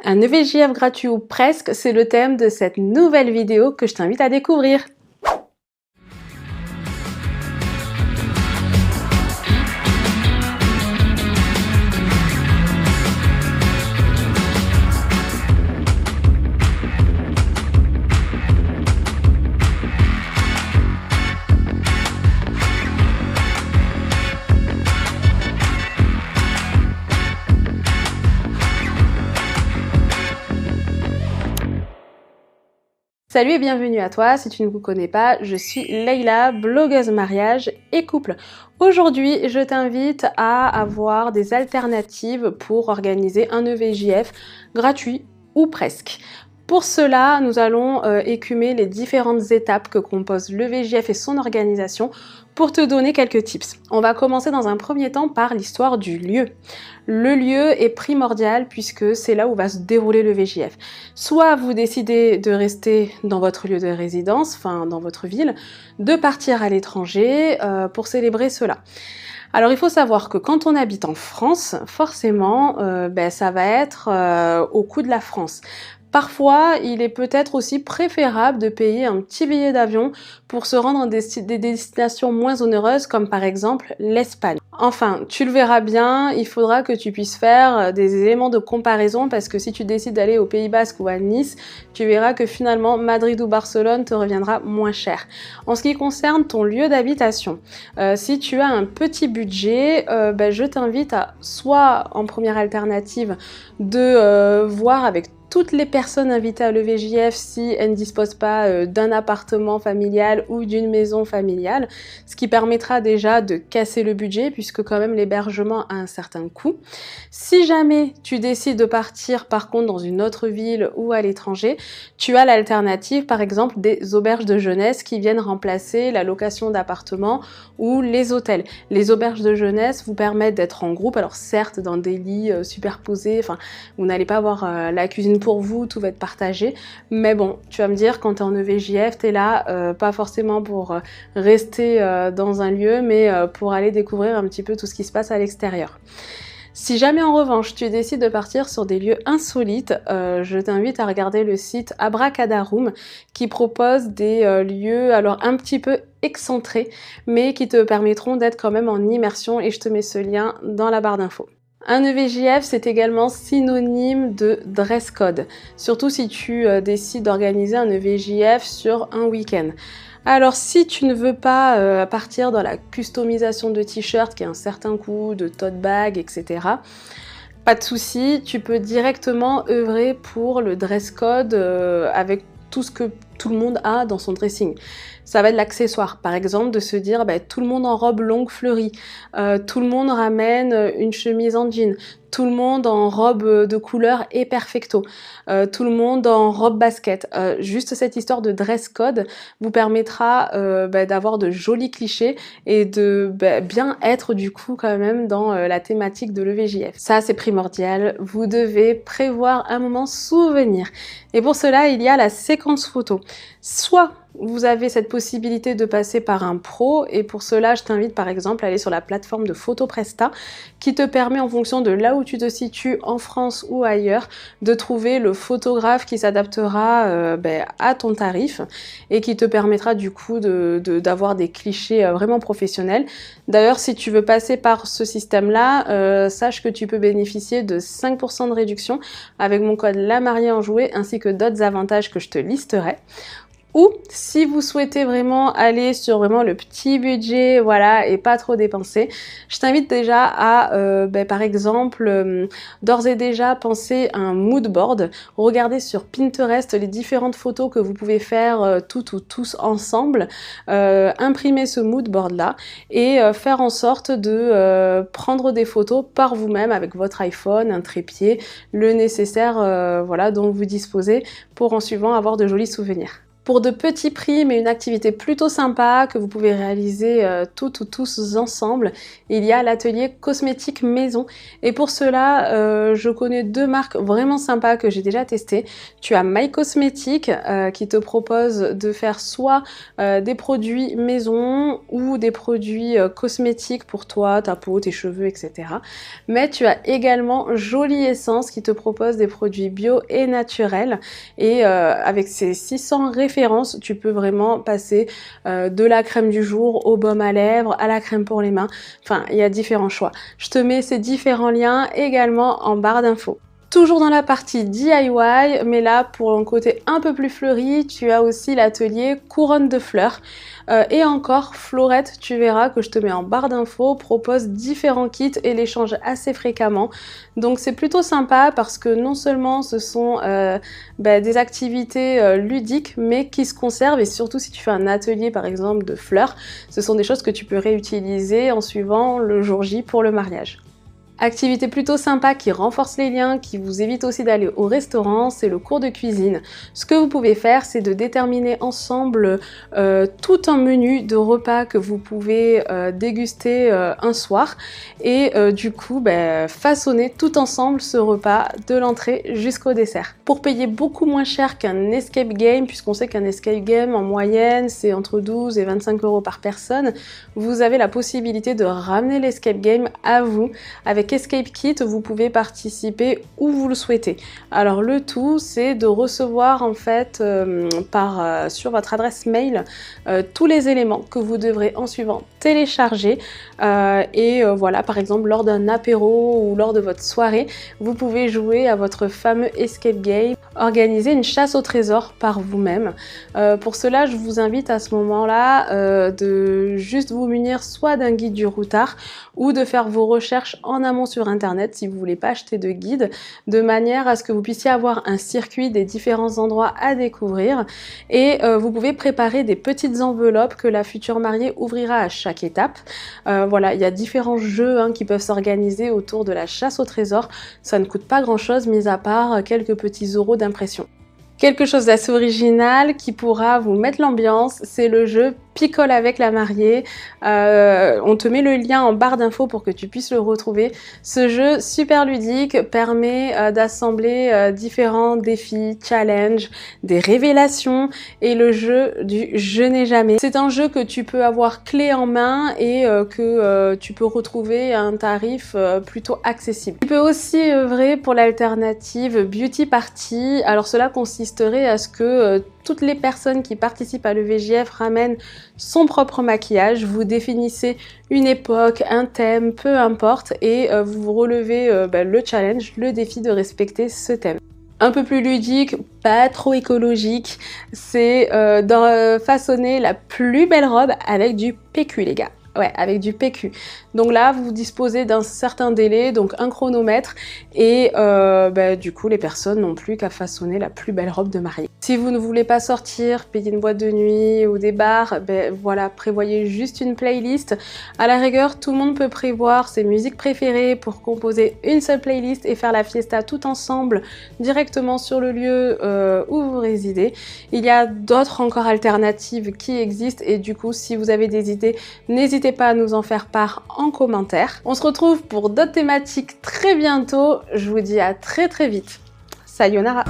Un EVJF gratuit ou presque, c'est le thème de cette nouvelle vidéo que je t'invite à découvrir. Salut et bienvenue à toi, si tu ne me connais pas, je suis Leïla, blogueuse mariage et couple. Aujourd'hui, je t'invite à avoir des alternatives pour organiser un EVJF gratuit ou presque. Pour cela, nous allons écumer les différentes étapes que compose l'EVJF et son organisation pour te donner quelques tips. On va commencer dans un premier temps par l'histoire du lieu. Le lieu est primordial puisque c'est là où va se dérouler le VJF. Soit vous décidez de rester dans votre lieu de résidence, enfin dans votre ville, de partir à l'étranger pour célébrer cela. Alors il faut savoir que quand on habite en France, forcément, ça va être au coût de la France. Parfois, il est peut-être aussi préférable de payer un petit billet d'avion pour se rendre dans des destinations moins onéreuses, comme par exemple l'Espagne. Enfin, tu le verras bien, il faudra que tu puisses faire des éléments de comparaison parce que si tu décides d'aller au Pays Basque ou à Nice, tu verras que finalement Madrid ou Barcelone te reviendra moins cher. En ce qui concerne ton lieu d'habitation, si tu as un petit budget, je t'invite à soit en première alternative de voir avec toutes les personnes invitées à l'EVJF si elles ne disposent pas d'un appartement familial ou d'une maison familiale, ce qui permettra déjà de casser le budget puisque quand même l'hébergement a un certain coût. Si jamais tu décides de partir par contre dans une autre ville ou à l'étranger, tu as l'alternative par exemple des auberges de jeunesse qui viennent remplacer la location d'appartements ou les hôtels. Les auberges de jeunesse vous permettent d'être en groupe, alors certes dans des lits superposés, enfin vous n'allez pas avoir la cuisine pour vous, tout va être partagé, mais bon, tu vas me dire, quand tu es en EVJF, tu es là, pas forcément pour rester dans un lieu, mais pour aller découvrir un petit peu tout ce qui se passe à l'extérieur. Si jamais en revanche tu décides de partir sur des lieux insolites, je t'invite à regarder le site Abracadaroom qui propose des lieux alors un petit peu excentrés, mais qui te permettront d'être quand même en immersion et je te mets ce lien dans la barre d'infos. Un EVJF, c'est également synonyme de dress code, surtout si tu décides d'organiser un EVJF sur un week-end. Alors si tu ne veux pas partir dans la customisation de t-shirts qui a un certain coût, de tote bag, etc., pas de souci, tu peux directement œuvrer pour le dress code avec tout ce que tout le monde a dans son dressing. Ça va être l'accessoire, par exemple de se dire tout le monde en robe longue fleurie, tout le monde ramène une chemise en jean, tout le monde en robe de couleur et perfecto, tout le monde en robe basket. Juste cette histoire de dress code vous permettra d'avoir de jolis clichés et de bien être du coup quand même dans la thématique de l'EVJF. Ça c'est primordial, vous devez prévoir un moment souvenir. Et pour cela, il y a la séquence photo. Soit vous avez cette possibilité de passer par un pro et pour cela je t'invite par exemple à aller sur la plateforme de Photopresta qui te permet en fonction de là où tu te situes en France ou ailleurs de trouver le photographe qui s'adaptera à ton tarif et qui te permettra du coup d'avoir des clichés vraiment professionnels. D'ailleurs si tu veux passer par ce système là, sache que tu peux bénéficier de 5% de réduction avec mon code LAMARIÉENJOUée ainsi que d'autres avantages que je te listerai. Ou si vous souhaitez vraiment aller sur vraiment le petit budget, voilà, et pas trop dépenser, je t'invite déjà à, par exemple, d'ores et déjà penser à un mood board. Regardez sur Pinterest les différentes photos que vous pouvez faire toutes ou tous ensemble, imprimer ce mood board là et faire en sorte de prendre des photos par vous-même avec votre iPhone, un trépied, le nécessaire, voilà, dont vous disposez pour en suivant avoir de jolis souvenirs. Pour de petits prix, mais une activité plutôt sympa que vous pouvez réaliser toutes ou tous ensemble, il y a l'atelier cosmétique maison. Et pour cela, je connais deux marques vraiment sympas que j'ai déjà testées. Tu as My Cosmétique qui te propose de faire soit des produits maison ou des produits cosmétiques pour toi, ta peau, tes cheveux, etc. Mais tu as également Jolie Essence qui te propose des produits bio et naturels. Et avec ces 600 références, tu peux vraiment passer de la crème du jour au baume à lèvres, à la crème pour les mains. Enfin, il y a différents choix. Je te mets ces différents liens également en barre d'infos. Toujours dans la partie DIY, mais là pour un côté un peu plus fleuri, tu as aussi l'atelier couronne de fleurs. Et encore, Florette, tu verras que je te mets en barre d'infos, propose différents kits et les change assez fréquemment. Donc c'est plutôt sympa parce que non seulement ce sont des activités ludiques, mais qui se conservent, et surtout si tu fais un atelier par exemple de fleurs, ce sont des choses que tu peux réutiliser en suivant le jour J pour le mariage. Activité plutôt sympa qui renforce les liens, qui vous évite aussi d'aller au restaurant, c'est le cours de cuisine. Ce que vous pouvez faire, c'est de déterminer ensemble tout un menu de repas que vous pouvez déguster un soir et du coup façonner tout ensemble ce repas de l'entrée jusqu'au dessert. Pour payer beaucoup moins cher qu'un escape game, puisqu'on sait qu'un escape game en moyenne c'est entre 12 et 25 € par personne, vous avez la possibilité de ramener l'escape game à vous. Avec Escape Kit, vous pouvez participer où vous le souhaitez. Alors le tout, c'est de recevoir en fait sur votre adresse mail tous les éléments que vous devrez en suivant télécharger voilà, par exemple lors d'un apéro ou lors de votre soirée, vous pouvez jouer à votre fameux Escape Game, organiser une chasse au trésor par vous-même. Pour cela, je vous invite à ce moment-là de juste vous munir soit d'un guide du routard ou de faire vos recherches en amont sur internet si vous voulez pas acheter de guide, de manière à ce que vous puissiez avoir un circuit des différents endroits à découvrir, et vous pouvez préparer des petites enveloppes que la future mariée ouvrira à chaque étape. Voilà, il y a différents jeux qui peuvent s'organiser autour de la chasse au trésor. Ça ne coûte pas grand chose mis à part quelques petits euros d'impression. Quelque chose d'assez original qui pourra vous mettre l'ambiance, c'est le jeu Picole avec la mariée. On te met le lien en barre d'infos pour que tu puisses le retrouver. Ce jeu super ludique permet d'assembler différents défis, challenges, des révélations et le jeu du je n'ai jamais. C'est un jeu que tu peux avoir clé en main et que tu peux retrouver à un tarif plutôt accessible. Tu peux aussi œuvrer pour l'alternative Beauty Party. Alors cela consisterait à ce que toutes les personnes qui participent à l'EVJF ramènent son propre maquillage, vous définissez une époque, un thème, peu importe, et vous relevez le challenge, le défi de respecter ce thème. Un peu plus ludique, pas trop écologique, c'est de façonner la plus belle robe avec du PQ les gars. Ouais, avec du PQ. Donc là, vous disposez d'un certain délai, donc un chronomètre, et du coup, les personnes n'ont plus qu'à façonner la plus belle robe de mariée. Si vous ne voulez pas sortir, payer une boîte de nuit ou des bars, voilà, prévoyez juste une playlist. À la rigueur, tout le monde peut prévoir ses musiques préférées pour composer une seule playlist et faire la fiesta tout ensemble directement sur le lieu où vous résidez. Il y a d'autres encore alternatives qui existent et du coup, si vous avez des idées, n'hésitez pas à nous en faire part en commentaire. On se retrouve pour d'autres thématiques très bientôt. Je vous dis à très vite. Sayonara!